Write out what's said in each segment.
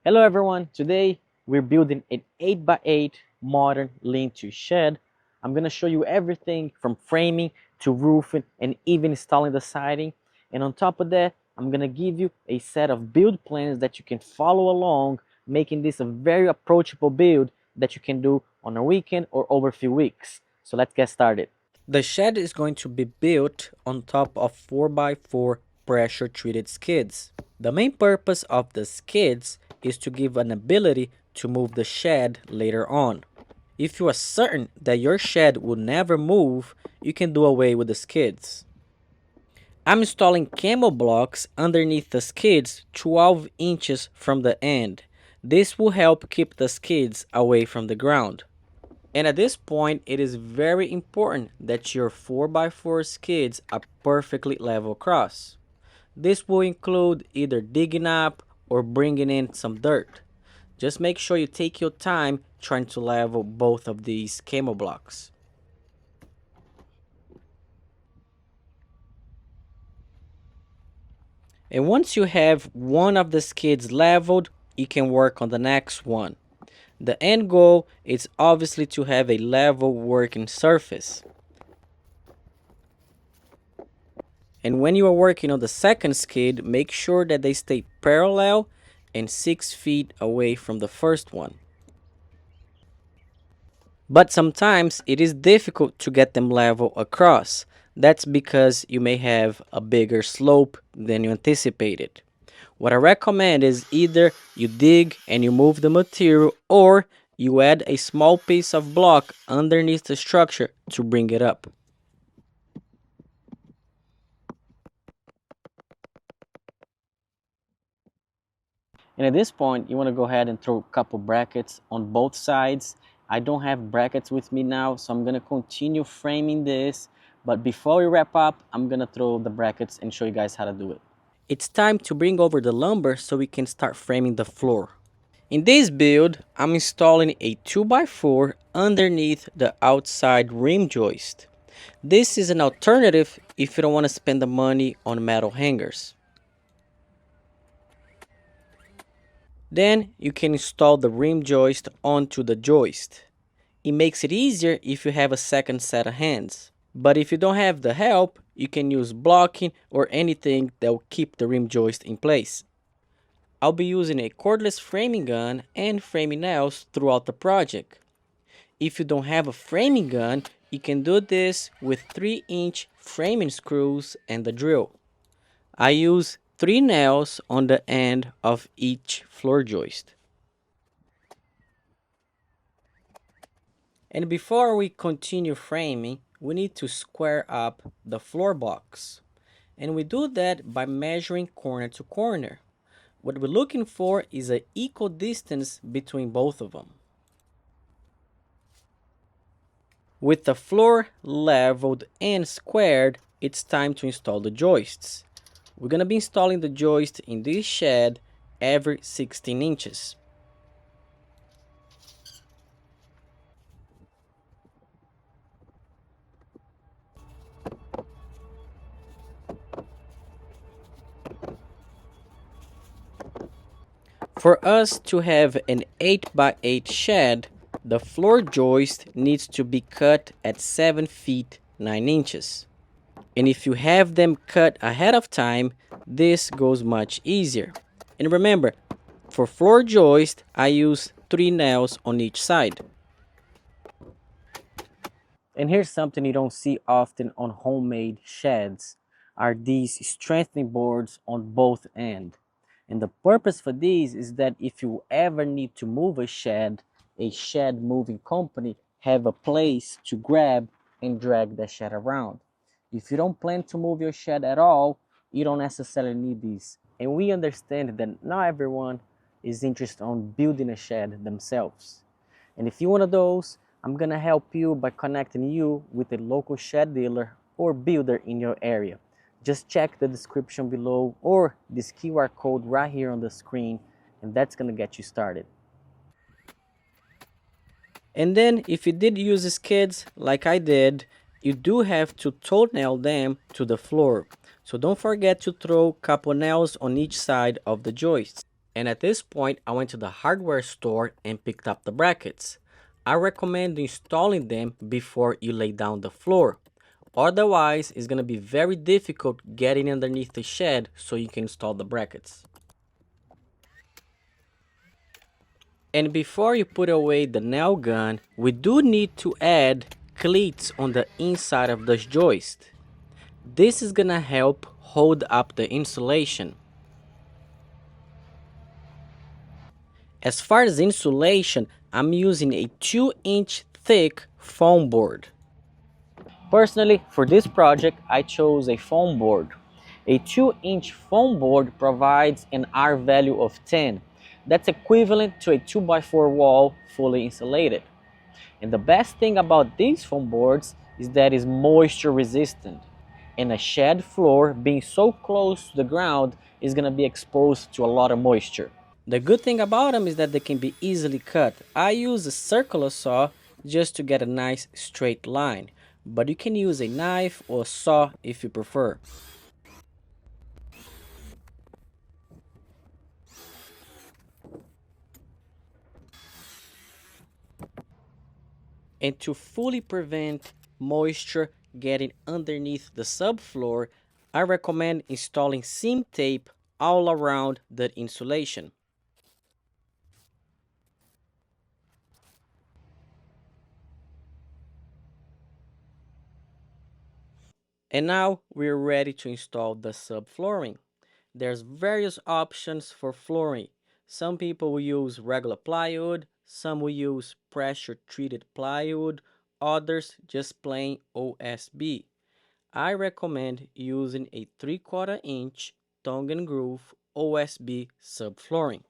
Hello everyone, today we're building an 8x8 modern lean-to shed. I'm going to show you everything from framing to roofing and even installing the siding. And on top of that, I'm going to give you a set of build plans that you can follow along, making this a very approachable build that you can do on a weekend or over a few weeks. So let's get started. The shed is going to be built on top of 4x4 pressure treated skids. The main purpose of the skids is to give an ability to move the shed later on. If you are certain that your shed will never move, you can do away with the skids. I'm installing camo blocks underneath the skids 12 inches from the end. This will help keep the skids away from the ground. And at this point, it is very important that your 4x4 skids are perfectly level across. This will include either digging up or bringing in some dirt. Just make sure you take your time trying to level both of these camo blocks. And once you have one of the skids leveled, you can work on the next one. The end goal is obviously to have a level working surface. And when you are working on the second skid, make sure that they stay parallel and 6 feet away from the first one. But sometimes it is difficult to get them level across. That's because you may have a bigger slope than you anticipated. What I recommend is either you dig and you move the material, or you add a small piece of block underneath the structure to bring it up. And at this point, you want to go ahead and throw a couple brackets on both sides. I don't have brackets with me now, so I'm going to continue framing this. But before we wrap up, I'm going to throw the brackets and show you guys how to do it. It's time to bring over the lumber so we can start framing the floor. In this build, I'm installing a 2x4 underneath the outside rim joist. This is an alternative if you don't want to spend the money on metal hangers. Then you can install the rim joist onto the joist. It makes it easier if you have a second set of hands. But if you don't have the help, you can use blocking or anything that will keep the rim joist in place. I'll be using a cordless framing gun and framing nails throughout the project. If you don't have a framing gun, you can do this with 3-inch framing screws and the drill. I use 3 nails on the end of each floor joist. And before we continue framing, we need to square up the floor box. And we do that by measuring corner to corner. What we're looking for is an equal distance between both of them. With the floor leveled and squared, it's time to install the joists. We're going to be installing the joist in this shed every 16 inches. For us to have an 8x8 shed, the floor joist needs to be cut at 7 feet 9 inches. And if you have them cut ahead of time, this goes much easier. And remember, for floor joist, I use 3 nails on each side. And here's something you don't see often on homemade sheds, are these strengthening boards on both ends. And the purpose for these is that if you ever need to move a shed moving company have a place to grab and drag the shed around. If you don't plan to move your shed at all, you don't necessarily need these. And we understand that not everyone is interested on building a shed themselves. And if you're one of those, I'm gonna help you by connecting you with a local shed dealer or builder in your area. Just check the description below or this QR code right here on the screen, and that's gonna get you started. And then if you did use skids like I did, you do have to toe nail them to the floor. So don't forget to throw a couple nails on each side of the joist. And at this point, I went to the hardware store and picked up the brackets. I recommend installing them before you lay down the floor. Otherwise, it's going to be very difficult getting underneath the shed so you can install the brackets. And before you put away the nail gun, we do need to add cleats on the inside of the joist. This is gonna help hold up the insulation. As far as insulation, I'm using a 2-inch thick foam board. Personally, for this project, I chose a foam board. A 2-inch foam board provides an R value of 10. That's equivalent to a 2x4 wall fully insulated. And the best thing about these foam boards is that it's moisture resistant. And a shed floor being so close to the ground is going to be exposed to a lot of moisture. The good thing about them is that they can be easily cut. I use a circular saw just to get a nice straight line, but you can use a knife or saw if you prefer. And to fully prevent moisture getting underneath the subfloor, I recommend installing seam tape all around the insulation. And now we're ready to install the subflooring. There's various options for flooring. Some people will use regular plywood, some will use pressure treated plywood, others just plain OSB. I recommend using a 3/4 inch tongue and groove OSB subflooring.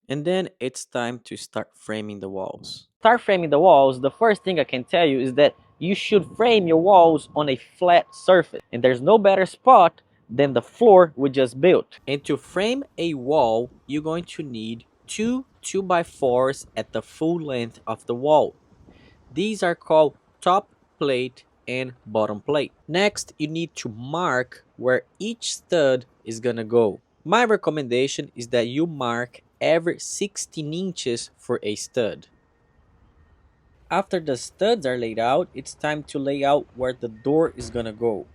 And then it's time to start framing the walls. Start framing the walls, the first thing I can tell you is that you should frame your walls on a flat surface. And there's no better spot than the floor we just built. And to frame a wall, you're going to need two 2x4s at the full length of the wall. These are called top plate and bottom plate. Next, you need to mark where each stud is gonna go. My recommendation is that you mark every 16 inches for a stud. After the studs are laid out, it's time to lay out where the door is gonna go.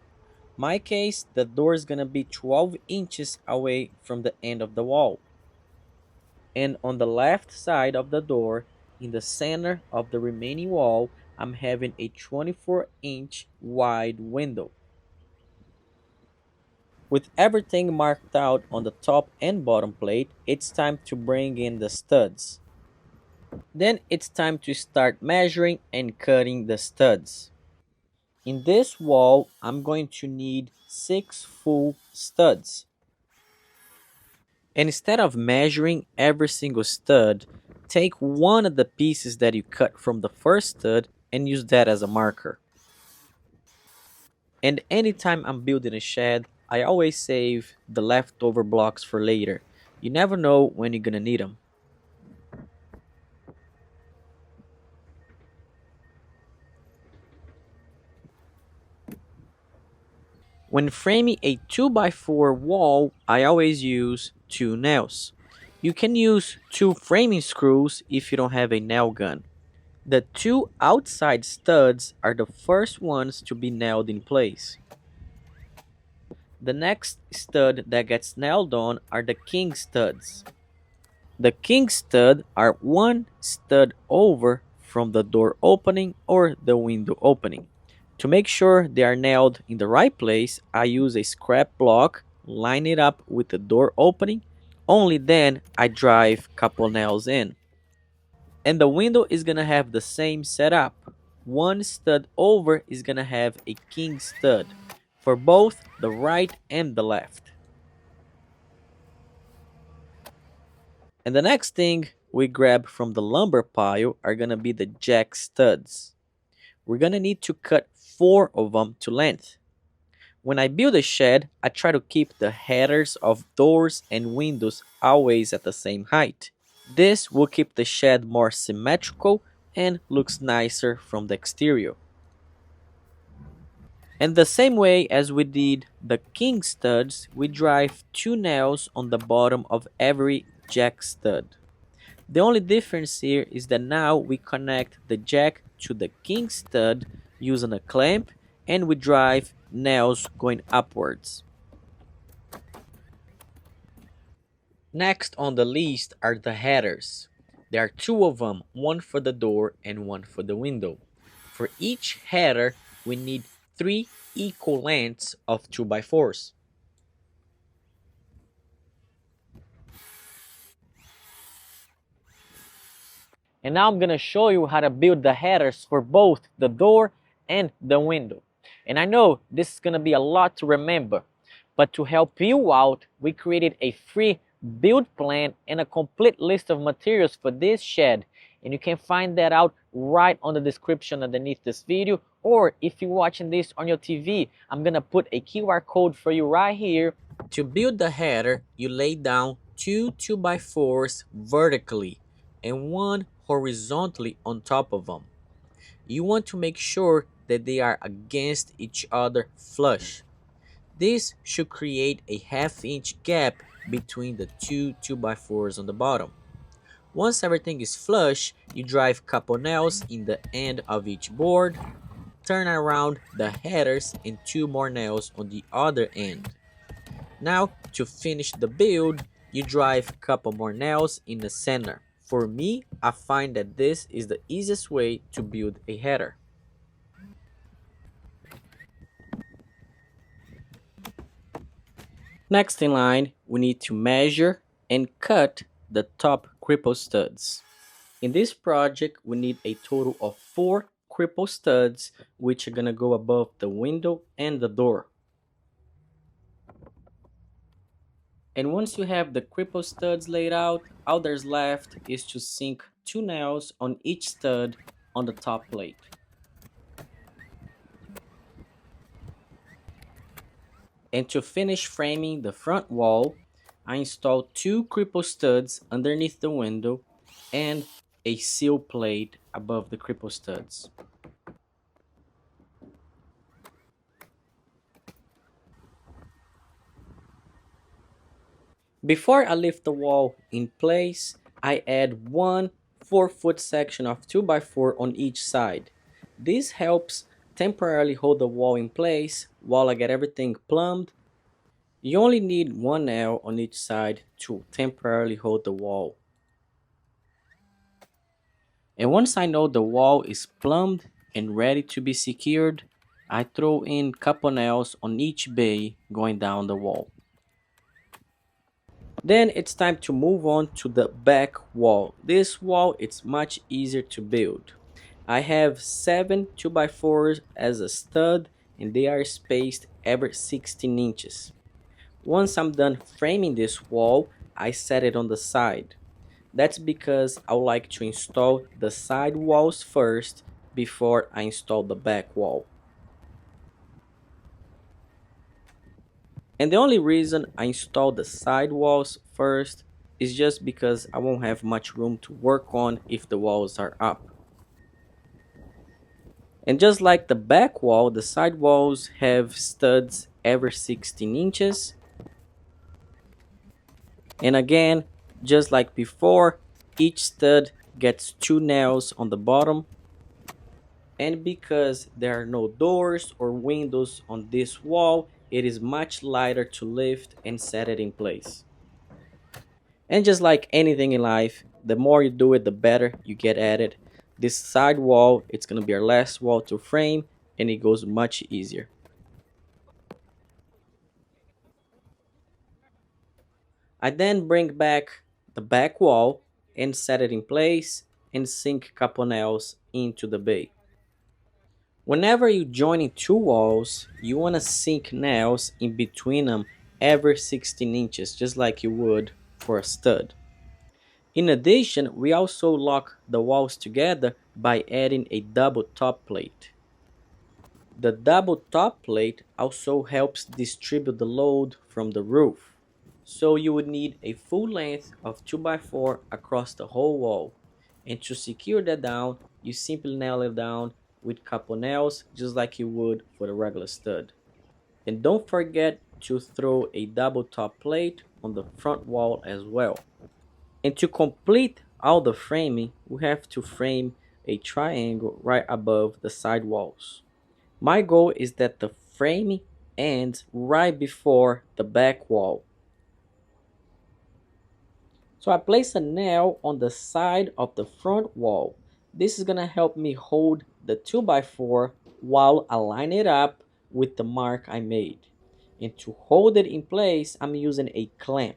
My case, the door is gonna be 12 inches away from the end of the wall. And on the left side of the door, in the center of the remaining wall, I'm having a 24-inch wide window. With everything marked out on the top and bottom plate, it's time to bring in the studs. Then it's time to start measuring and cutting the studs. In this wall, I'm going to need 6 full studs. And instead of measuring every single stud, take one of the pieces that you cut from the first stud and use that as a marker. And anytime I'm building a shed, I always save the leftover blocks for later. You never know when you're gonna need them. When framing a 2x4 wall, I always use 2 nails. You can use 2 framing screws if you don't have a nail gun. The 2 outside studs are the first ones to be nailed in place. The next stud that gets nailed on are the king studs. The king stud are one stud over from the door opening or the window opening. To make sure they are nailed in the right place, I use a scrap block, line it up with the door opening. Only then I drive a couple nails in. And the window is gonna have the same setup. One stud over is gonna have a king stud for both the right and the left. And the next thing we grab from the lumber pile are gonna be the jack studs. We're gonna need to cut 4 of them to length. When I build a shed, I try to keep the headers of doors and windows always at the same height. This will keep the shed more symmetrical and looks nicer from the exterior. And the same way as we did the king studs, we drive 2 nails on the bottom of every jack stud. The only difference here is that now we connect the jack to the king stud using a clamp, and we drive nails going upwards. Next on the list are the headers. There are two of them, one for the door and one for the window. For each header, we need 3 equal lengths of 2x4s. And now I'm going to show you how to build the headers for both the door and the window. And I know this is going to be a lot to remember, but to help you out, we created a free build plan and a complete list of materials for this shed. And you can find that out right on the description underneath this video, or if you're watching this on your TV, I'm going to put a QR code for you right here. To build the header, you lay down 2 2x4s vertically and one horizontally on top of them. You want to make sure that they are against each other flush. This should create a ½ inch gap between the 2 2x4s on the bottom. Once everything is flush, you drive couple nails in the end of each board, turn around the headers and 2 more nails on the other end. Now, to finish the build, you drive couple more nails in the center. For me, I find that this is the easiest way to build a header. Next in line, we need to measure and cut the top cripple studs. In this project, we need a total of 4 cripple studs, which are gonna go above the window and the door. And once you have the cripple studs laid out, all there's left is to sink 2 nails on each stud on the top plate. And to finish framing the front wall, I installed 2 cripple studs underneath the window and a seal plate above the cripple studs. Before I lift the wall in place, I add one 4-foot section of 2x4 on each side. This helps temporarily hold the wall in place while I get everything plumbed. You only need 1 nail on each side to temporarily hold the wall. And once I know the wall is plumbed and ready to be secured, I throw in couple nails on each bay going down the wall. Then it's time to move on to the back wall. This wall is much easier to build. I have 7 2x4s as a stud and they are spaced every 16 inches. Once I'm done framing this wall, I set it on the side. That's because I would like to install the side walls first before I install the back wall. And the only reason I install the side walls first is just because I won't have much room to work on if the walls are up. And just like the back wall, the side walls have studs every 16 inches. And again, just like before, each stud gets 2 nails on the bottom. And because there are no doors or windows on this wall, it is much lighter to lift and set it in place. And just like anything in life, the more you do it, the better you get at it. This side wall, it's going to be our last wall to frame, and it goes much easier. I then bring back the back wall and set it in place and sink couple nails into the bay. Whenever you join 2 walls, you want to sink nails in between them every 16 inches, just like you would for a stud. In addition, we also lock the walls together by adding a double top plate. The double top plate also helps distribute the load from the roof. So you would need a full length of 2x4 across the whole wall. And to secure that down, you simply nail it down with couple nails just like you would for the regular stud. And don't forget to throw a double top plate on the front wall as well. And to complete all the framing, we have to frame a triangle right above the side walls. My goal is that the framing ends right before the back wall. So I place a nail on the side of the front wall. This is gonna help me hold the 2x4 while I line it up with the mark I made. And to hold it in place, I'm using a clamp.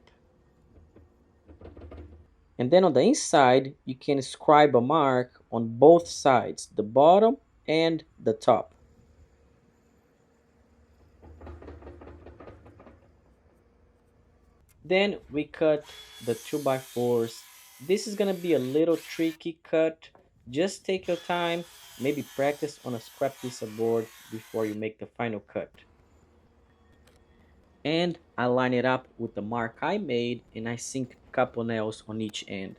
And then on the inside, you can scribe a mark on both sides, the bottom and the top. Then we cut the 2x4s. This is gonna be a little tricky cut. Just take your time, maybe practice on a scrap piece of board before you make the final cut. And I line it up with the mark I made and I sink a couple nails on each end.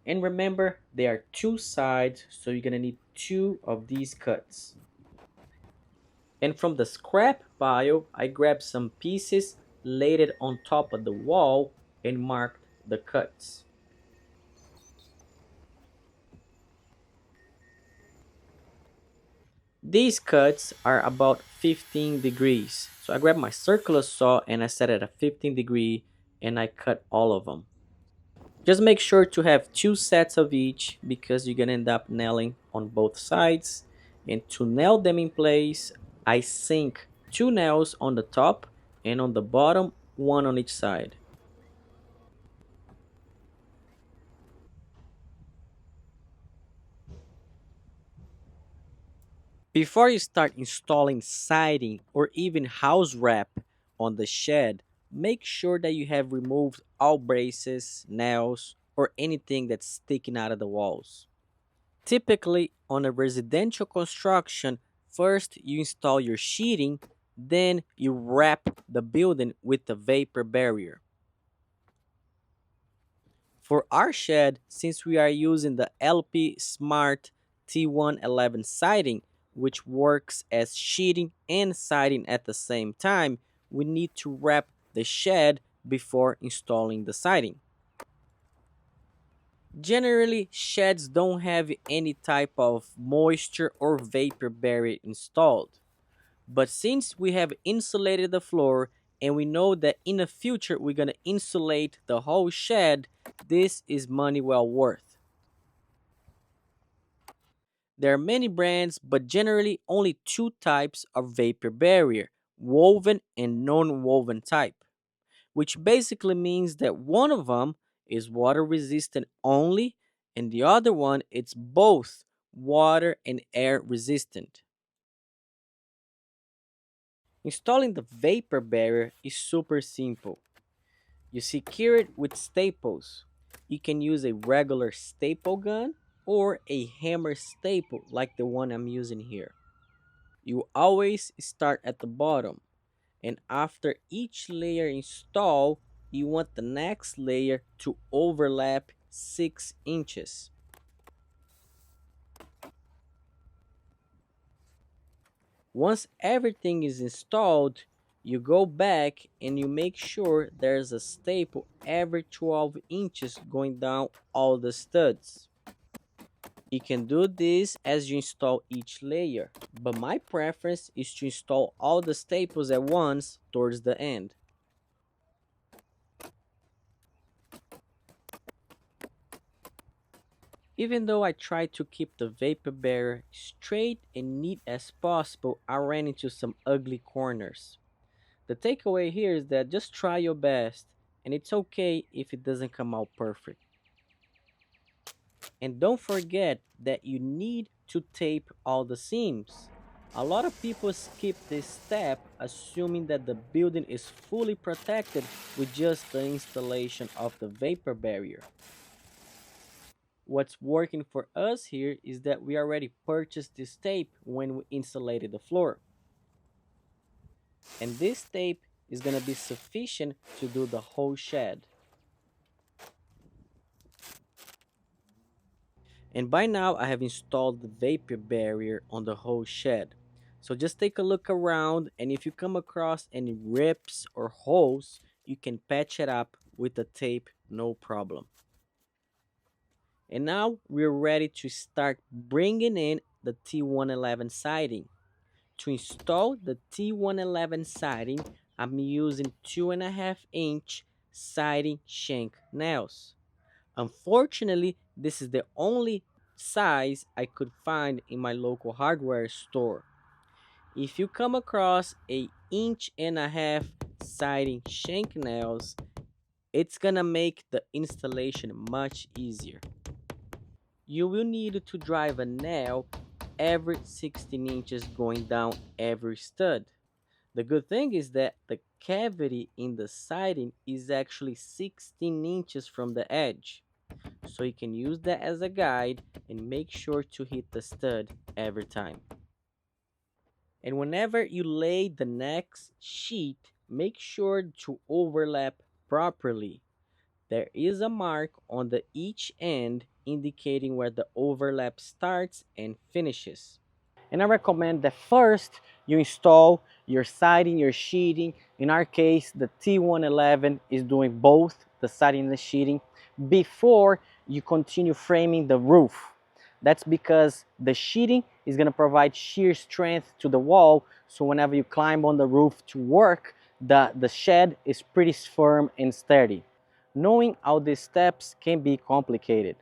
And remember, there are two sides, so you're gonna need two of these cuts. And from the scrap pile, I grabbed some pieces, laid it on top of the wall, and marked the cuts. These cuts are about 15 degrees. So I grabbed my circular saw and I set it at 15 degree and I cut all of them. Just make sure to have two sets of each because you're gonna end up nailing on both sides. And to nail them in place, I sink two nails on the top and on the bottom, one on each side. Before you start installing siding or even house wrap on the shed, make sure that you have removed all braces, nails, or anything that's sticking out of the walls. Typically, on a residential construction, first you install your sheathing, then you wrap the building with the vapor barrier. For our shed, since we are using the LP Smart T111 siding, which works as sheeting and siding at the same time, we need to wrap the shed before installing the siding. Generally, sheds don't have any type of moisture or vapor barrier installed. But since we have insulated the floor and we know that in the future we're going to insulate the whole shed, this is money well worth. There are many brands, but generally only two types of vapor barrier, woven and non-woven type, which basically means that one of them is water resistant only and the other one it's both water and air resistant. Installing the vapor barrier is super simple. You secure it with staples. You can use a regular staple gun or a hammer staple like the one I'm using here. You always start at the bottom, and after each layer install, you want the next layer to overlap 6 inches. Once everything is installed, you go back and you make sure there's a staple every 12 inches going down all the studs. You can do this as you install each layer, but my preference is to install all the staples at once towards the end. Even though I try to keep the vapor barrier straight and neat as possible, I ran into some ugly corners. The takeaway here is that just try your best, and it's okay if it doesn't come out perfect. And don't forget that you need to tape all the seams. A lot of people skip this step assuming that the building is fully protected with just the installation of the vapor barrier. What's working for us here is that we already purchased this tape when we insulated the floor. And this tape is going to be sufficient to do the whole shed. And by now I have installed the vapor barrier on the whole shed. So just take a look around, and if you come across any rips or holes, you can patch it up with the tape, no problem. And now we're ready to start bringing in the T111 siding. To install the T111 siding, I'm using 2.5-inch siding shank nails. Unfortunately, this is the only size I could find in my local hardware store. If you come across a 1.5-inch siding shank nails, it's gonna make the installation much easier. You will need to drive a nail every 16 inches going down every stud. The good thing is that the cavity in the siding is actually 16 inches from the edge. So you can use that as a guide and make sure to hit the stud every time. And whenever you lay the next sheet, make sure to overlap properly. There is a mark on the each end indicating where the overlap starts and finishes. And I recommend that first you install your siding, your sheeting. In our case, the T111 is doing both the siding and the sheeting before you continue framing the roof. That's because the sheeting is going to provide shear strength to the wall, so whenever you climb on the roof to work, the shed is pretty firm and steady. Knowing all these steps can be complicated,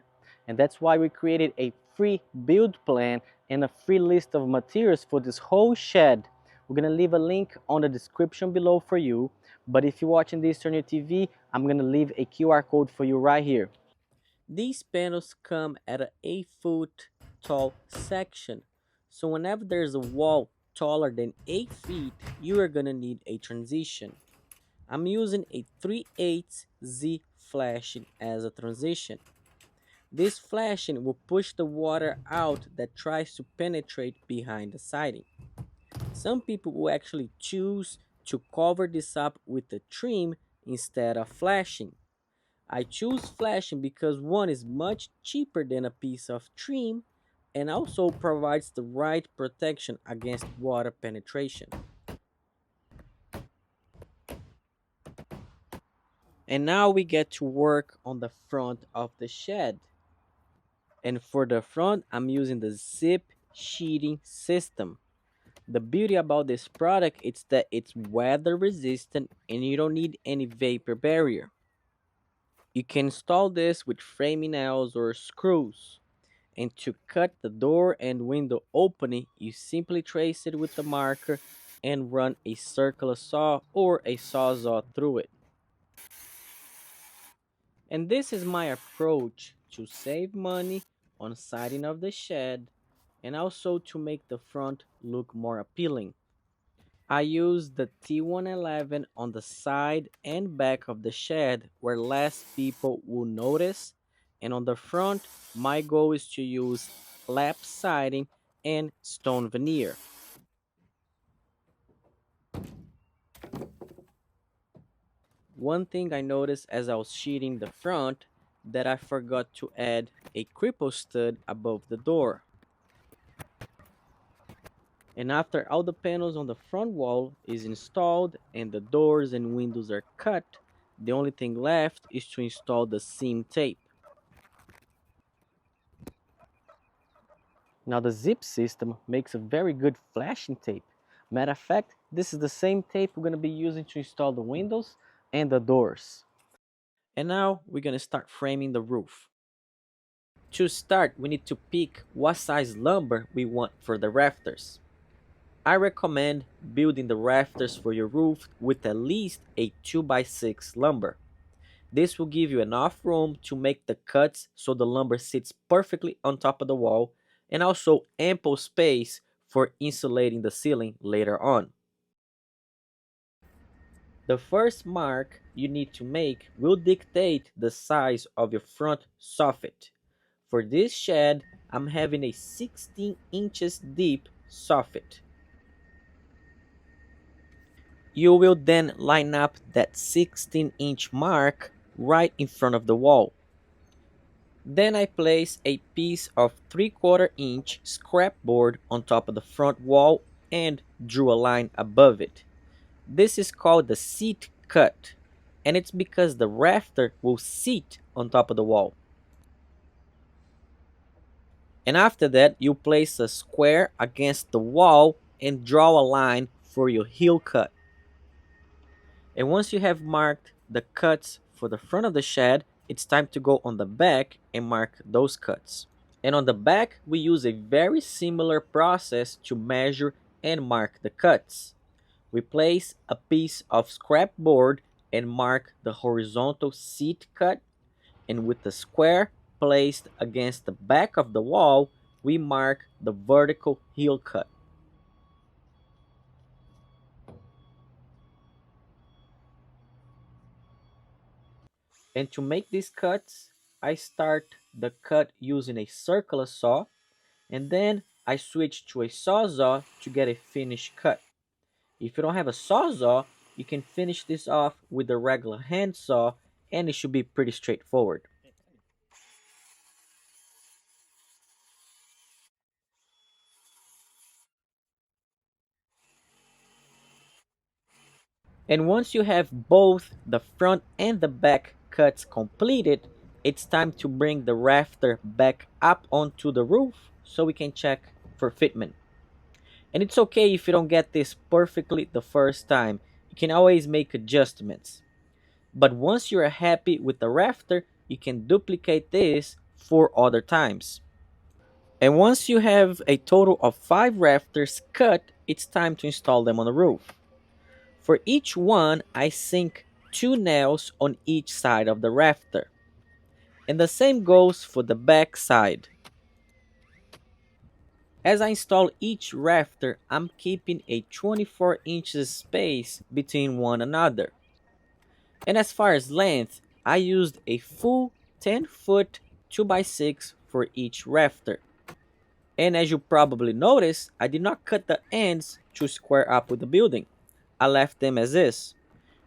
and that's why we created a free build plan and a free list of materials for this whole shed. We're gonna leave a link on the description below for you, but if you're watching this on your TV, I'm gonna leave a QR code for you right here. These panels come at an 8-foot tall section, so whenever there's a wall taller than 8 feet, you are gonna need a transition. I'm using a 3/8 Z flashing as a transition. This flashing will push the water out that tries to penetrate behind the siding. Some people will actually choose to cover this up with a trim instead of flashing. I choose flashing because one is much cheaper than a piece of trim and also provides the right protection against water penetration. And now we get to work on the front of the shed. And for the front, I'm using the zip sheeting system. The beauty about this product is that it's weather resistant and you don't need any vapor barrier. You can install this with framing nails or screws. And to cut the door and window opening, you simply trace it with the marker and run a circular saw or a sawzall through it. And this is my approach to save money on siding of the shed and also to make the front look more appealing. I use the T111 on the side and back of the shed where less people will notice, and on the front my goal is to use lap siding and stone veneer. One thing I noticed as I was sheeting the front that I forgot to add a cripple stud above the door. And after all the panels on the front wall is installed and the doors and windows are cut, the only thing left is to install the seam tape. Now the zip system makes a very good flashing tape. Matter of fact, this is the same tape we're going to be using to install the windows and the doors. And now we're going to start framing the roof. To start, we need to pick what size lumber we want for the rafters. I recommend building the rafters for your roof with at least a 2x6 lumber. This will give you enough room to make the cuts so the lumber sits perfectly on top of the wall, and also ample space for insulating the ceiling later on. The first mark you need to make will dictate the size of your front soffit. For this shed, I'm having a 16 inches deep soffit. You will then line up that 16-inch mark right in front of the wall. Then I place a piece of 3/4 inch scrap board on top of the front wall and drew a line above it. This is called the seat cut, and it's because the rafter will seat on top of the wall. And after that, you place a square against the wall and draw a line for your heel cut. And once you have marked the cuts for the front of the shed, it's time to go on the back and mark those cuts. And on the back, we use a very similar process to measure and mark the cuts. We place a piece of scrap board and mark the horizontal seat cut, and with the square placed against the back of the wall, we mark the vertical heel cut. And to make these cuts, I start the cut using a circular saw, and then I switch to a sawzall to get a finished cut. If you don't have a sawzall, you can finish this off with a regular hand saw, and it should be pretty straightforward. And once you have both the front and the back cuts completed, it's time to bring the rafter back up onto the roof so we can check for fitment. And it's okay if you don't get this perfectly the first time. You can always make adjustments. But once you are happy with the rafter, you can duplicate this 4 other times. And once you have a total of 5 rafters cut, it's time to install them on the roof. For each one, I sink 2 nails on each side of the rafter. And the same goes for the back side. As I install each rafter, I'm keeping a 24 inches space between one another. And as far as length, I used a full 10-foot 2x6 for each rafter. And as you probably noticed, I did not cut the ends to square up with the building. I left them as is.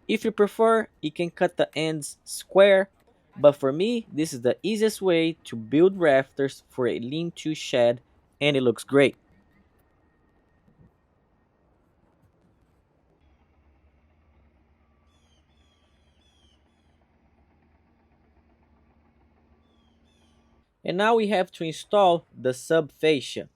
If you prefer, you can cut the ends square, but for me, this is the easiest way to build rafters for a lean-to shed, and it looks great. And now we have to install the subfascia.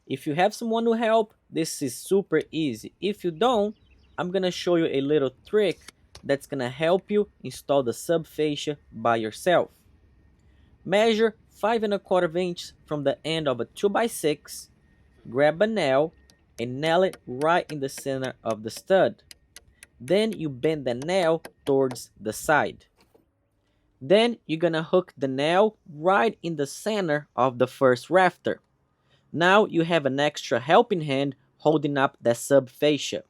If you have someone to help, this is super easy. If you don't, I'm gonna show you a little trick that's gonna help you install the subfascia by yourself. Measure 5¼ inches from the end of a 2x6, grab a nail and nail it right in the center of the stud. Then you bend the nail towards the side. Then you're gonna hook the nail right in the center of the first rafter. Now you have an extra helping hand holding up the subfascia.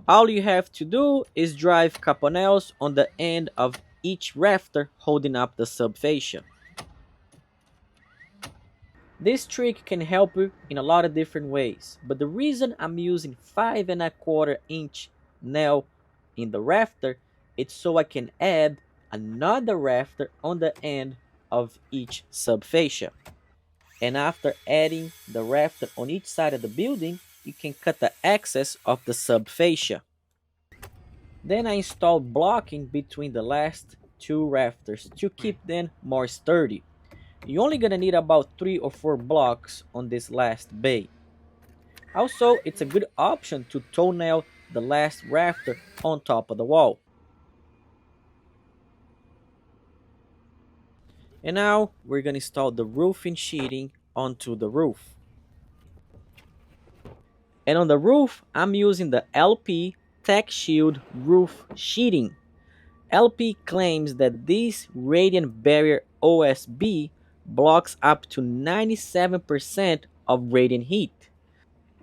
All you have to do is drive couple nails on the end of each rafter holding up the subfascia. This trick can help you in a lot of different ways, but the reason I'm using 5¼ inch nail in the rafter is so I can add another rafter on the end of each subfascia. And after adding the rafter on each side of the building, you can cut the excess of the subfascia. Then I installed blocking between the last 2 rafters to keep them more sturdy. You're only gonna need about 3 or 4 blocks on this last bay. Also, it's a good option to toenail the last rafter on top of the wall. And now we're gonna install the roofing sheeting onto the roof. And on the roof, I'm using the LP Tech Shield roof sheeting. LP claims that this radiant barrier OSB blocks up to 97% of radiant heat.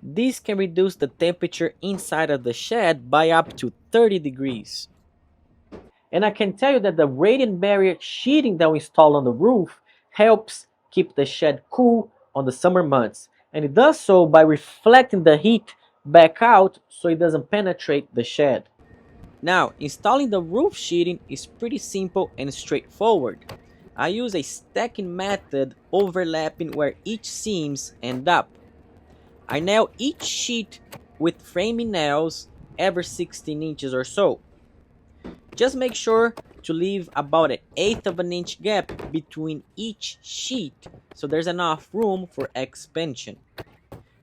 This can reduce the temperature inside of the shed by up to 30 degrees. And I can tell you that the radiant barrier sheeting that we install on the roof helps keep the shed cool on the summer months. And it does so by reflecting the heat back out so it doesn't penetrate the shed. Now, installing the roof sheeting is pretty simple and straightforward. I use a stacking method overlapping where each seams end up. I nail each sheet with framing nails every 16 inches or so. Just make sure to leave about an eighth of an inch gap between each sheet so there's enough room for expansion.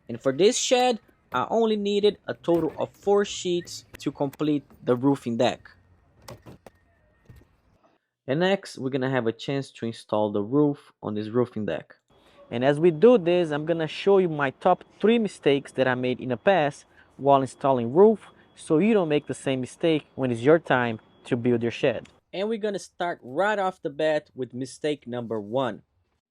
And for this shed, I only needed a total of 4 sheets to complete the roofing deck. And next, we're gonna have a chance to install the roof on this roofing deck. And as we do this, I'm gonna show you my top 3 mistakes that I made in the past while installing roof, so you don't make the same mistake when it's your time to build your shed. And we're gonna start right off the bat with mistake number 1,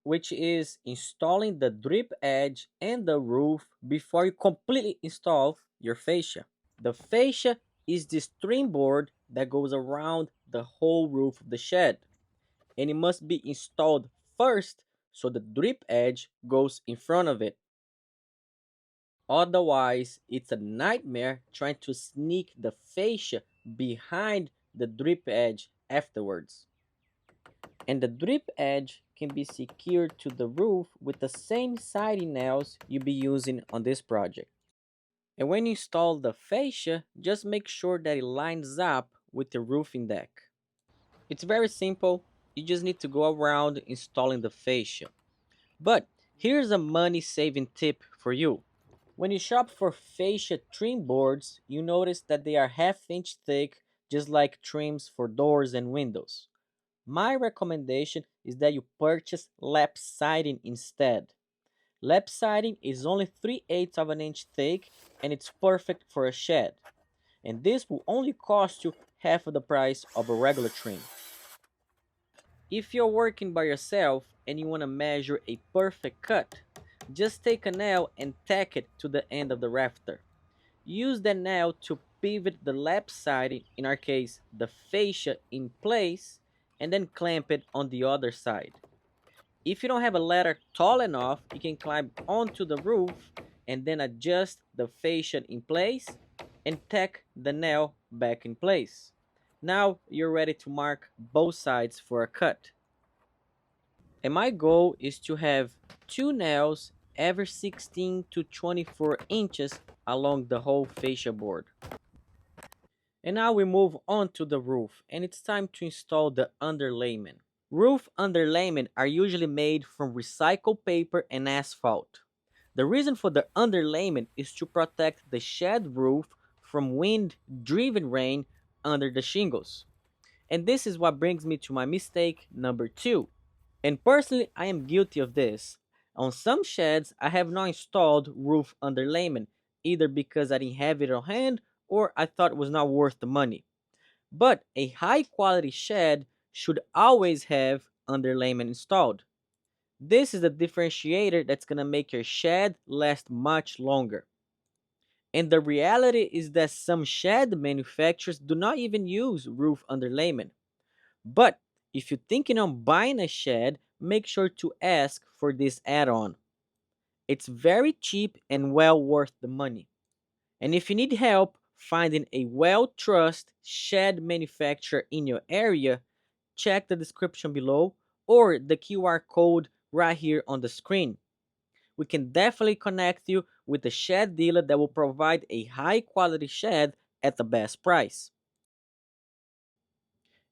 which is installing the drip edge and the roof before you completely install your fascia. The fascia is this trim board that goes around the whole roof of the shed, and it must be installed first so the drip edge goes in front of it. Otherwise, it's a nightmare trying to sneak the fascia behind the drip edge afterwards. And the drip edge can be secured to the roof with the same siding nails you'll be using on this project. And when you install the fascia, just make sure that it lines up with the roofing deck. It's very simple, you just need to go around installing the fascia. But here's a money saving tip for you. When you shop for fascia trim boards, you notice that they are half-inch thick, just like trims for doors and windows. My recommendation is that you purchase lap siding instead. Lap siding is only 3/8 of an inch thick and it's perfect for a shed. And this will only cost you half of the price of a regular trim. If you're working by yourself and you want to measure a perfect cut, just take a nail and tack it to the end of the rafter. Use the nail to pivot the lap siding, in our case the fascia, in place and then clamp it on the other side. If you don't have a ladder tall enough, you can climb onto the roof and then adjust the fascia in place and tack the nail back in place. Now you're ready to mark both sides for a cut. And my goal is to have 2 nails every 16 to 24 inches along the whole fascia board. And now we move on to the roof, and it's time to install the underlayment. Roof underlayment are usually made from recycled paper and asphalt. The reason for the underlayment is to protect the shed roof from wind-driven rain under the shingles. And this is what brings me to my mistake number 2. And personally, I am guilty of this. On some sheds, I have not installed roof underlayment, either because I didn't have it on hand or I thought it was not worth the money. But a high quality shed should always have underlayment installed. This is the differentiator that's going to make your shed last much longer. And the reality is that some shed manufacturers do not even use roof underlayment. But if you're thinking on buying a shed, make sure to ask for this add-on. It's very cheap and well worth the money. And if you need help finding a well-trusted shed manufacturer in your area, check the description below or the QR code right here on the screen. We can definitely connect you with a shed dealer that will provide a high quality shed at the best price.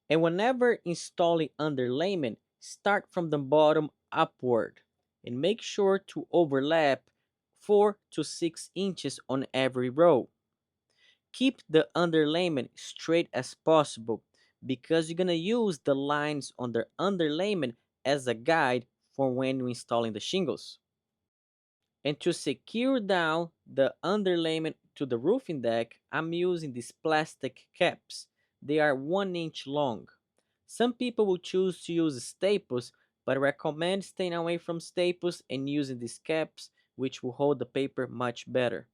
And whenever installing underlayment, start from the bottom upward and make sure to overlap 4 to 6 inches on every row. Keep the underlayment straight as possible because you're going to use the lines on the underlayment as a guide for when you're installing the shingles. And to secure down the underlayment to the roofing deck, I'm using these plastic caps. They are 1 inch long. Some people will choose to use staples, but I recommend staying away from staples and using these caps, which will hold the paper much better.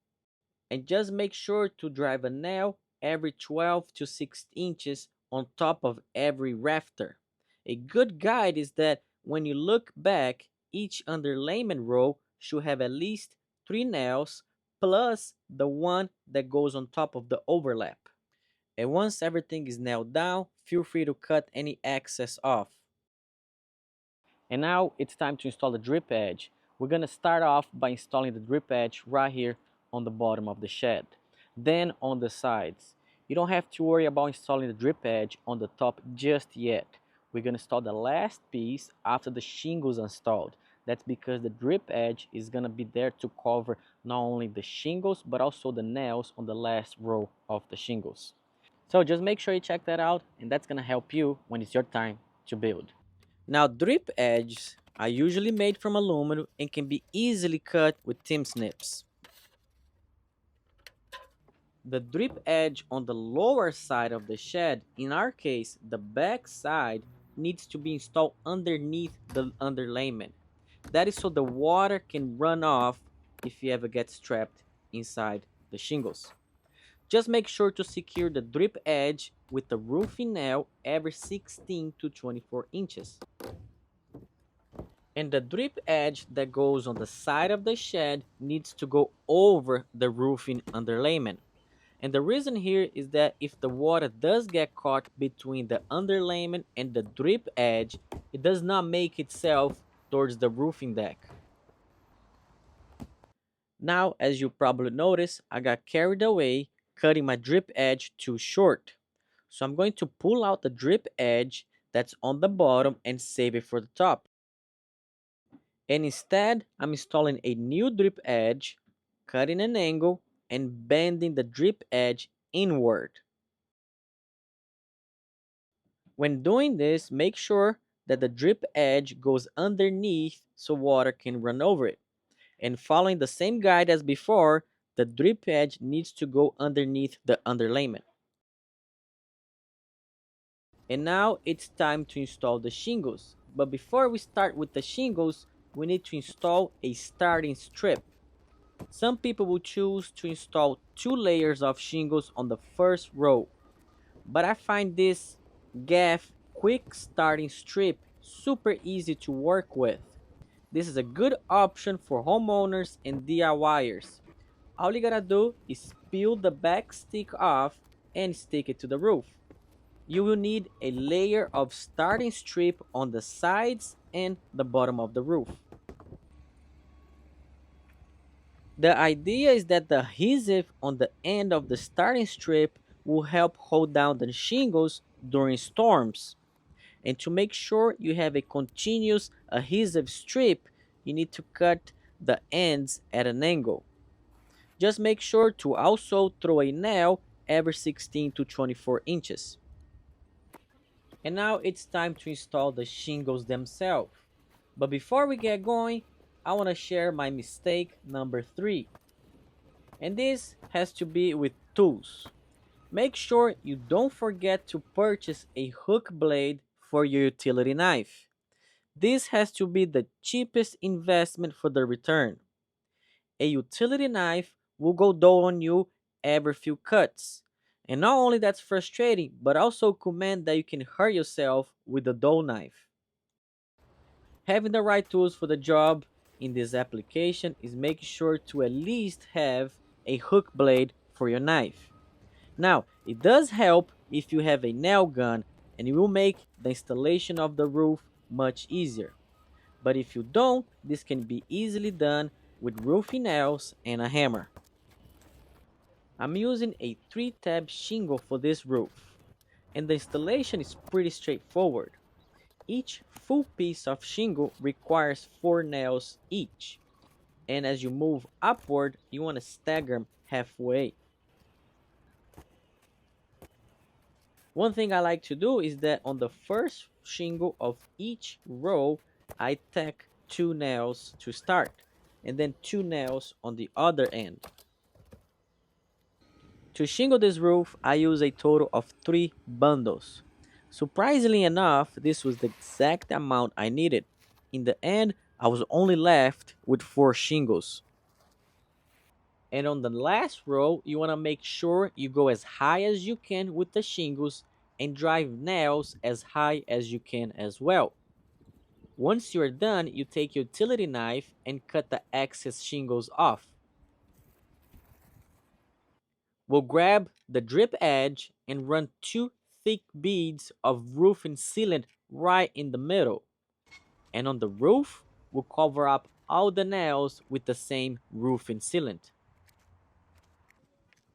And just make sure to drive a nail every 12 to 6 inches on top of every rafter. A good guide is that when you look back, each underlayment row should have at least 3 nails plus the one that goes on top of the overlap. And once everything is nailed down, feel free to cut any excess off. And now it's time to install the drip edge. We're gonna start off by installing the drip edge right here on the bottom of the shed. Then on the sides. You don't have to worry about installing the drip edge on the top just yet. We're gonna install the last piece after the shingles installed. That's because the drip edge is gonna be there to cover not only the shingles but also the nails on the last row of the shingles. So just make sure you check that out, and that's gonna help you when it's your time to build. Now, drip edges are usually made from aluminum and can be easily cut with tim snips. The drip edge on the lower side of the shed, in our case the back side, needs to be installed underneath the underlayment. That is so the water can run off if you ever get trapped inside the shingles. Just make sure to secure the drip edge with the roofing nail every 16 to 24 inches. And the drip edge that goes on the side of the shed needs to go over the roofing underlayment. And the reason here is that if the water does get caught between the underlayment and the drip edge, it does not make itself towards the roofing deck. Now, as you probably noticed, I got carried away cutting my drip edge too short. So I'm going to pull out the drip edge that's on the bottom and save it for the top. And instead, I'm installing a new drip edge, cutting an angle, and bending the drip edge inward. When doing this, make sure that the drip edge goes underneath so water can run over it. And following the same guide as before, the drip edge needs to go underneath the underlayment. And now it's time to install the shingles. But before we start with the shingles, we need to install a starting strip. Some people will choose to install 2 layers of shingles on the first row, but I find this gaff quick starting strip super easy to work with. This is a good option for homeowners and DIYers. All you gotta do is peel the back stick off and stick it to the roof. You will need a layer of starting strip on the sides and the bottom of the roof. The idea is that the adhesive on the end of the starting strip will help hold down the shingles during storms. And to make sure you have a continuous adhesive strip, you need to cut the ends at an angle. Just make sure to also throw a nail every 16 to 24 inches. And now it's time to install the shingles themselves. But before we get going, I want to share my mistake number 3. And this has to be with tools. Make sure you don't forget to purchase a hook blade for your utility knife. This has to be the cheapest investment for the return. A utility knife will go dull on you every few cuts. And not only that's frustrating, but also could mean that you can hurt yourself with the dull knife. Having the right tools for the job in this application is making sure to at least have a hook blade for your knife. Now, it does help if you have a nail gun, and it will make the installation of the roof much easier. But if you don't, this can be easily done with roofing nails and a hammer. I'm using a 3-tab shingle for this roof, and the installation is pretty straightforward. Each full piece of shingle requires 4 nails each, and as you move upward, you want to stagger them halfway. One thing I like to do is that on the first shingle of each row, I tack 2 nails to start, and then 2 nails on the other end. To shingle this roof, I use a total of 3 bundles. Surprisingly enough, this was the exact amount I needed. In the end, I was only left with 4 shingles. And on the last row, you want to make sure you go as high as you can with the shingles and drive nails as high as you can as well. Once you're done, you take your utility knife and cut the excess shingles off. We'll grab the drip edge and run two thick beads of roofing sealant right in the middle. And on the roof, we'll cover up all the nails with the same roofing sealant.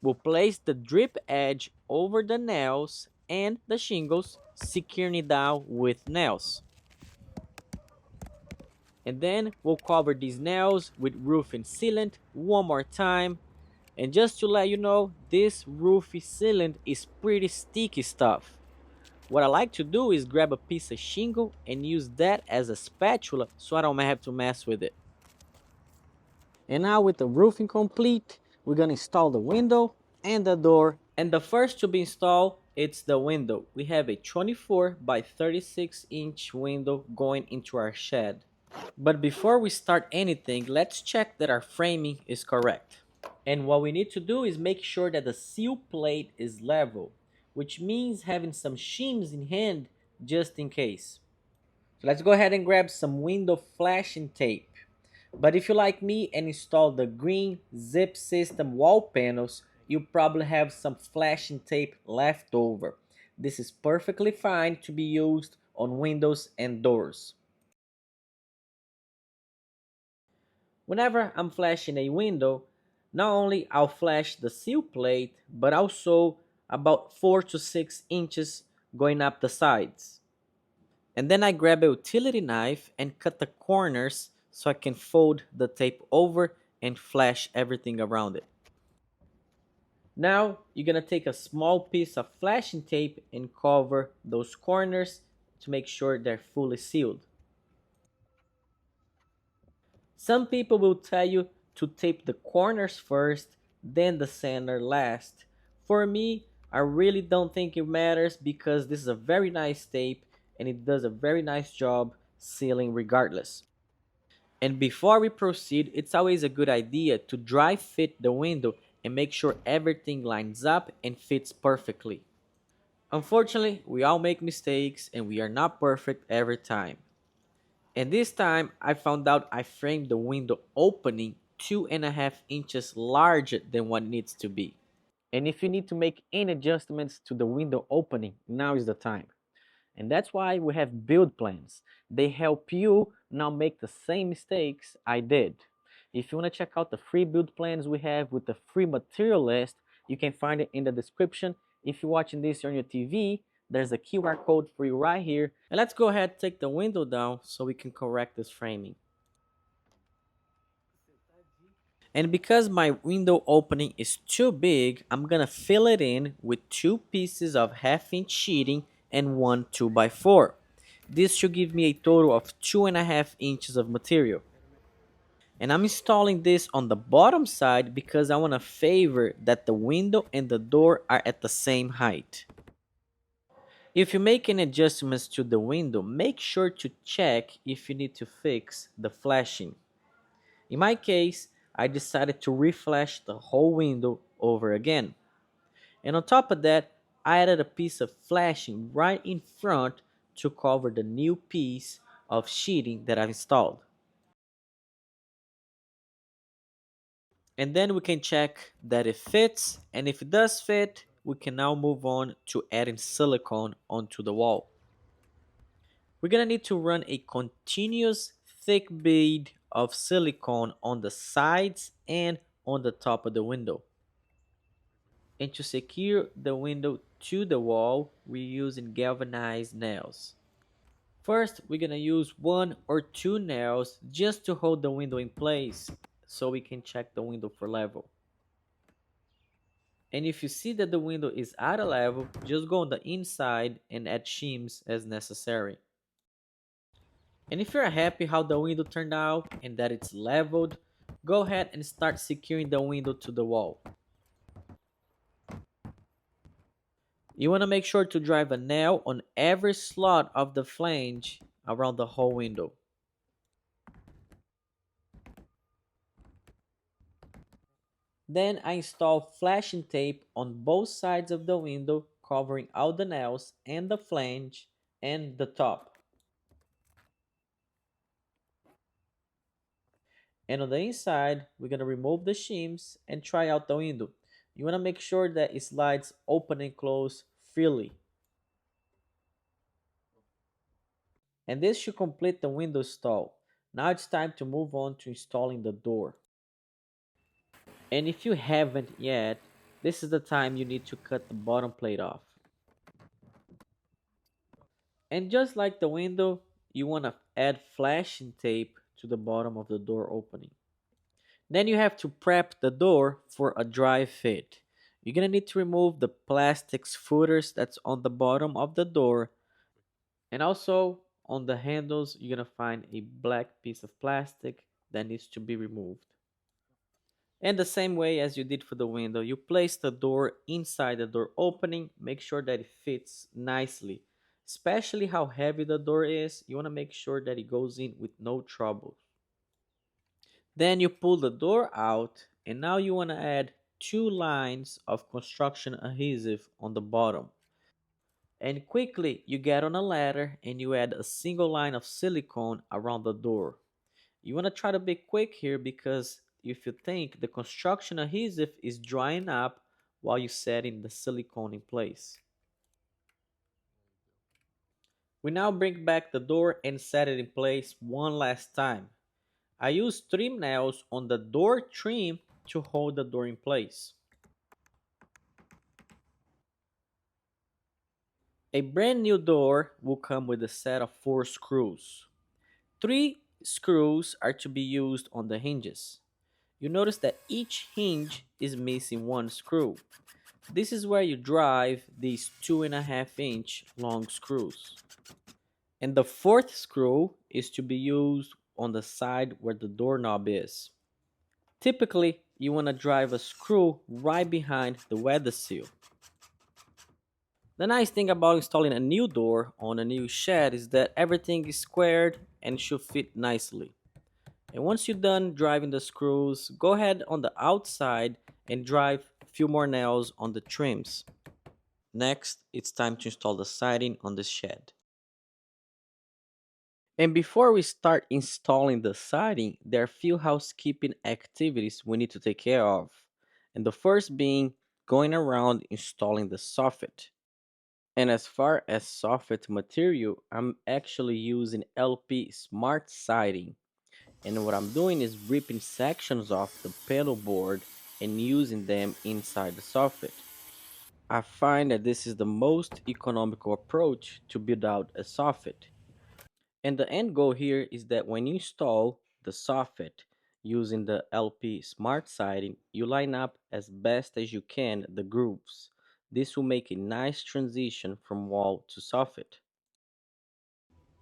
We'll place the drip edge over the nails and the shingles, securing it down with nails. And then we'll cover these nails with roofing sealant one more time. And just to let you know, this roofing sealant is pretty sticky stuff. What I like to do is grab a piece of shingle and use that as a spatula so I don't have to mess with it. And now with the roofing complete, we're gonna install the window and the door. And the first to be installed, it's the window. We have a 24 by 36 inch window going into our shed. But before we start anything, let's check that our framing is correct. And what we need to do is make sure that the seal plate is level, which means having some shims in hand just in case. So let's go ahead and grab some window flashing tape. But if you like me and install the green zip system wall panels, you probably have some flashing tape left over. This is perfectly fine to be used on windows and doors. Whenever I'm flashing a window, not only I'll flash the seal plate, but also about 4 to 6 inches going up the sides. And then I grab a utility knife and cut the corners so I can fold the tape over and flash everything around it. Now you're gonna take a small piece of flashing tape and cover those corners to make sure they're fully sealed. Some people will tell you to tape the corners first, then the center last. For me, I really don't think it matters because this is a very nice tape and it does a very nice job sealing regardless. And before we proceed, it's always a good idea to dry fit the window and make sure everything lines up and fits perfectly. Unfortunately, we all make mistakes and we are not perfect every time. And this time I found out I framed the window opening 2.5 inches larger than what needs to be. And if you need to make any adjustments to the window opening, now is the time. And that's why we have build plans. They help you not make the same mistakes I did. If you want to check out the free build plans we have with the free material list, you can find it in the description. If you're watching this on your TV, there's a QR code for you right here. And let's go ahead and take the window down so we can correct this framing. And because my window opening is too big, I'm gonna fill it in with two pieces of 1/2 inch sheeting and one 2x4. This should give me a total of 2.5 inches of material. And I'm installing this on the bottom side because I want to favor that the window and the door are at the same height. If you make any adjustments to the window, make sure to check if you need to fix the flashing. In my case, I decided to reflash the whole window over again. And on top of that, I added a piece of flashing right in front to cover the new piece of sheeting that I've installed. And then we can check that it fits, and if it does fit, we can now move on to adding silicone onto the wall. We're gonna need to run a continuous thick bead of silicone on the sides and on the top of the window. And to secure the window to the wall, we're using galvanized nails. First, we're gonna use one or two nails just to hold the window in place so we can check the window for level. And if you see that the window is out of level, just go on the inside and add shims as necessary. And if you're happy how the window turned out and that it's leveled, go ahead and start securing the window to the wall. You want to make sure to drive a nail on every slot of the flange around the whole window. Then I install flashing tape on both sides of the window, covering all the nails and the flange and the top. And on the inside, we're going to remove the shims and try out the window. You want to make sure that it slides open and close freely. And this should complete the window install. Now it's time to move on to installing the door. And if you haven't yet, this is the time you need to cut the bottom plate off. And just like the window, you want to add flashing tape to the bottom of the door opening. Then you have to prep the door for a dry fit. You're gonna need to remove the plastics footers that's on the bottom of the door, and also on the handles you're gonna find a black piece of plastic that needs to be removed. And the same way as you did for the window, you place the door inside the door opening, make sure that it fits nicely. Especially how heavy the door is, you want to make sure that it goes in with no trouble. Then you pull the door out, and now you want to add 2 lines of construction adhesive on the bottom. And quickly you get on a ladder and you add a single line of silicone around the door. You want to try to be quick here because if you think the construction adhesive is drying up while you're setting the silicone in place. We now bring back the door and set it in place one last time. I use trim nails on the door trim to hold the door in place. A brand new door will come with a set of 4 screws. 3 screws are to be used on the hinges. You notice that each hinge is missing 1 screw. This is where you drive these 2.5-inch long screws. And the 4th screw is to be used on the side where the doorknob is. Typically, you want to drive a screw right behind the weather seal. The nice thing about installing a new door on a new shed is that everything is squared and should fit nicely. And once you're done driving the screws, go ahead on the outside and drive a few more nails on the trims. Next, it's time to install the siding on the shed. And before we start installing the siding, there are a few housekeeping activities we need to take care of. And the first being going around installing the soffit. And as far as soffit material, I'm actually using LP Smart Siding. And what I'm doing is ripping sections off the pedal board and using them inside the soffit. I find that this is the most economical approach to build out a soffit. And the end goal here is that when you install the soffit using the LP Smart Siding, you line up as best as you can the grooves. This will make a nice transition from wall to soffit.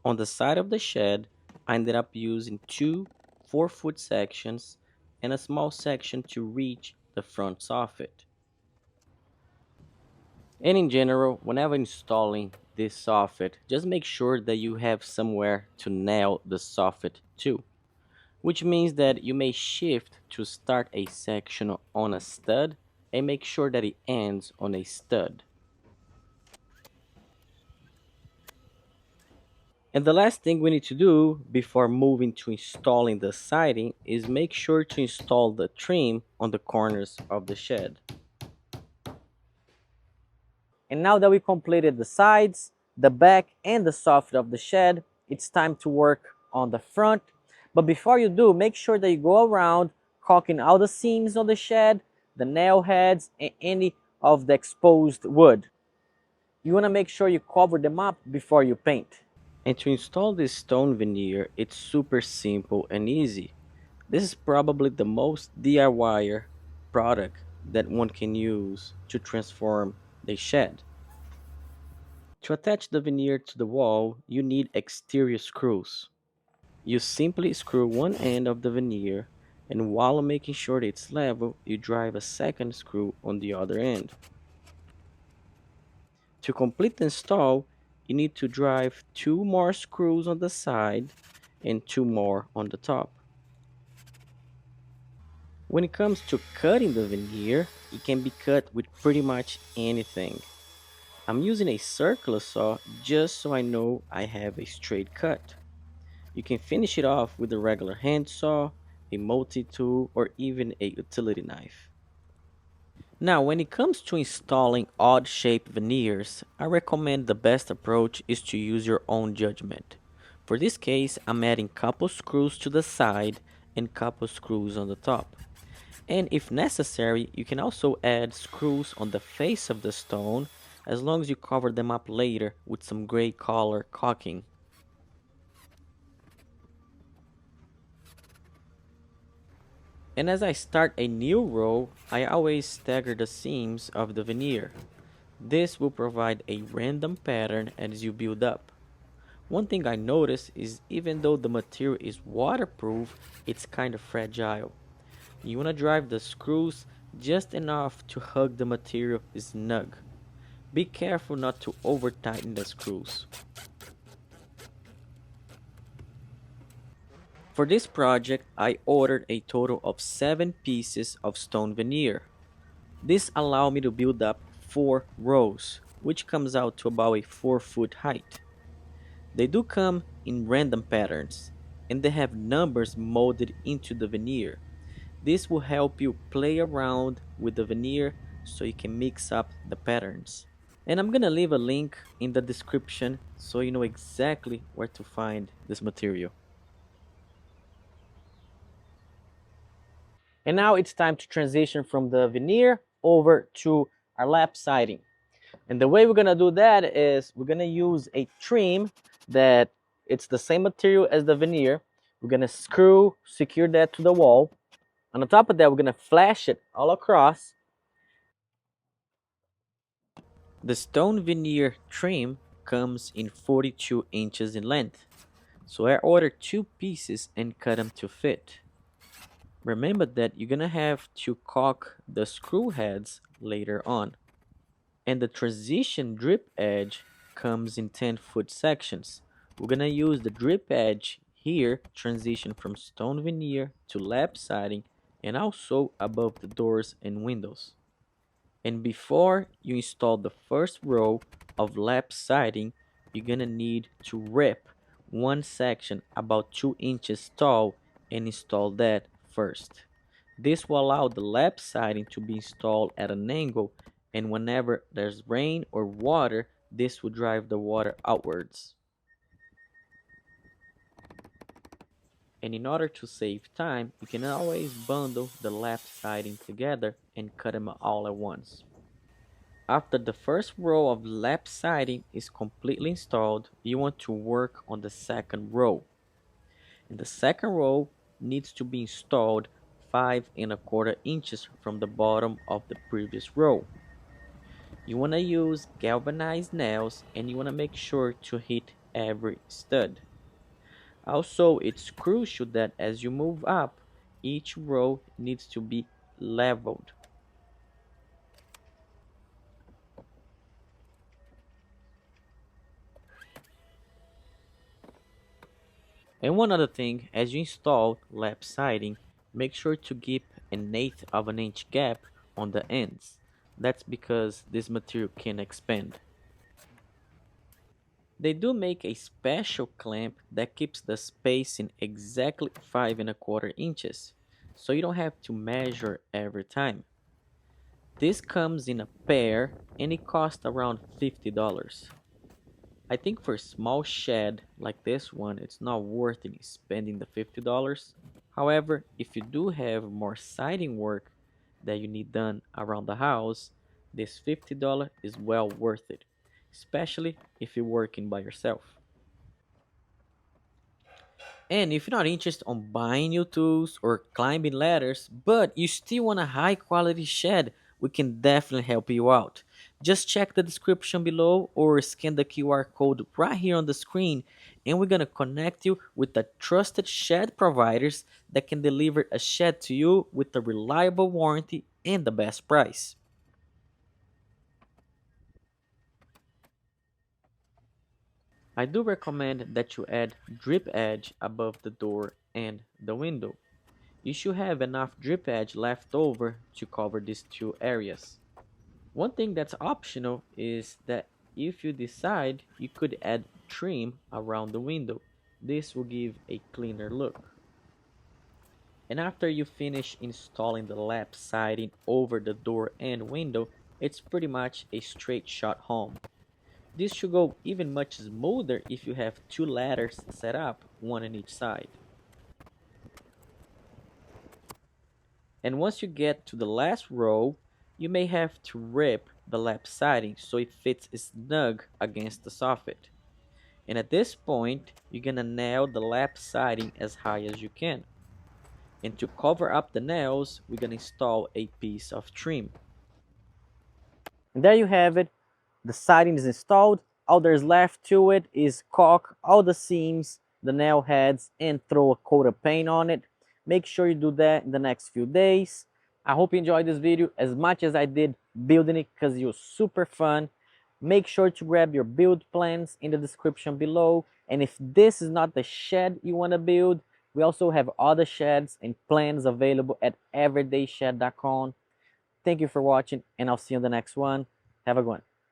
On the side of the shed, I ended up using 2 4-foot sections and a small section to reach the front soffit. And in general, whenever installing this soffit, just make sure that you have somewhere to nail the soffit to, which means that you may shift to start a section on a stud and make sure that it ends on a stud. And the last thing we need to do before moving to installing the siding is make sure to install the trim on the corners of the shed. And now that we completed the sides, the back, and the soffit of the shed, it's time to work on the front. But before you do, make sure that you go around caulking all the seams on the shed, the nail heads, and any of the exposed wood. You want to make sure you cover them up before you paint. And to install this stone veneer, it's super simple and easy. This is probably the most DIY product that one can use to transform the shed. To attach the veneer to the wall, you need exterior screws. You simply screw one end of the veneer, and while making sure that it's level, you drive a second screw on the other end. To complete the install, you need to drive 2 more screws on the side and 2 more on the top. When it comes to cutting the veneer, it can be cut with pretty much anything. I'm using a circular saw just so I know I have a straight cut. You can finish it off with a regular hand saw, a multi-tool, or even a utility knife. Now, when it comes to installing odd-shaped veneers, I recommend the best approach is to use your own judgment. For this case, I'm adding couple screws to the side and couple screws on the top. And if necessary, you can also add screws on the face of the stone as long as you cover them up later with some gray color caulking. And as I start a new row, I always stagger the seams of the veneer. This will provide a random pattern as you build up. One thing I noticed is even though the material is waterproof, it's kind of fragile. You want to drive the screws just enough to hug the material snug. Be careful not to over tighten the screws. For this project, I ordered a total of 7 pieces of stone veneer. This allowed me to build up 4 rows, which comes out to about a 4-foot height. They do come in random patterns, and they have numbers molded into the veneer. This will help you play around with the veneer so you can mix up the patterns. And I'm gonna leave a link in the description so you know exactly where to find this material. And now it's time to transition from the veneer over to our lap siding. And the way we're gonna do that is we're gonna use a trim that it's the same material as the veneer. We're gonna secure that to the wall. On the top of that, we're gonna flash it all across. The stone veneer trim comes in 42 inches in length. So I ordered 2 pieces and cut them to fit. Remember that you're gonna have to caulk the screw heads later on. And the transition drip edge comes in 10-foot sections. We're gonna use the drip edge here, transition from stone veneer to lap siding and also above the doors and windows. And before you install the first row of lap siding, you're gonna need to rip one section about 2 inches tall and install that first. This will allow the lap siding to be installed at an angle, and whenever there's rain or water, this will drive the water outwards. And in order to save time, you can always bundle the lap siding together and cut them all at once. After the first row of lap siding is completely installed, you want to work on the second row. And the second row needs to be installed 5¼ inches from the bottom of the previous row. You want to use galvanized nails and you want to make sure to hit every stud. Also, it's crucial that as you move up, each row needs to be leveled. And one other thing, as you install lap siding, make sure to keep an 1/8 of an inch gap on the ends. That's because this material can expand. They do make a special clamp that keeps the spacing exactly 5¼ inches, so you don't have to measure every time. This comes in a pair and it costs around $50. I think for a small shed like this one, it's not worth it spending the $50. However, if you do have more siding work that you need done around the house, this $50 is well worth it, especially if you're working by yourself. And if you're not interested on buying new tools or climbing ladders, but you still want a high quality shed, we can definitely help you out. Just check the description below or scan the QR code right here on the screen and we're going to connect you with the trusted shed providers that can deliver a shed to you with a reliable warranty and the best price. I do recommend that you add drip edge above the door and the window. You should have enough drip edge left over to cover these 2 areas. One thing that's optional is that if you decide, you could add trim around the window. This will give a cleaner look. And after you finish installing the lap siding over the door and window, it's pretty much a straight shot home. This should go even much smoother if you have two ladders set up, one on each side. And once you get to the last row, you may have to rip the lap siding so it fits snug against the soffit. And at this point, you're gonna nail the lap siding as high as you can. And to cover up the nails, we're gonna install a piece of trim. And there you have it. The siding is installed. All there's left to it is caulk all the seams, the nail heads, and throw a coat of paint on it. Make sure you do that in the next few days. I hope you enjoyed this video as much as I did building it because it was super fun. Make sure to grab your build plans in the description below. And if this is not the shed you want to build, we also have other sheds and plans available at everydayshed.com. Thank you for watching, and I'll see you in the next one. Have a good one.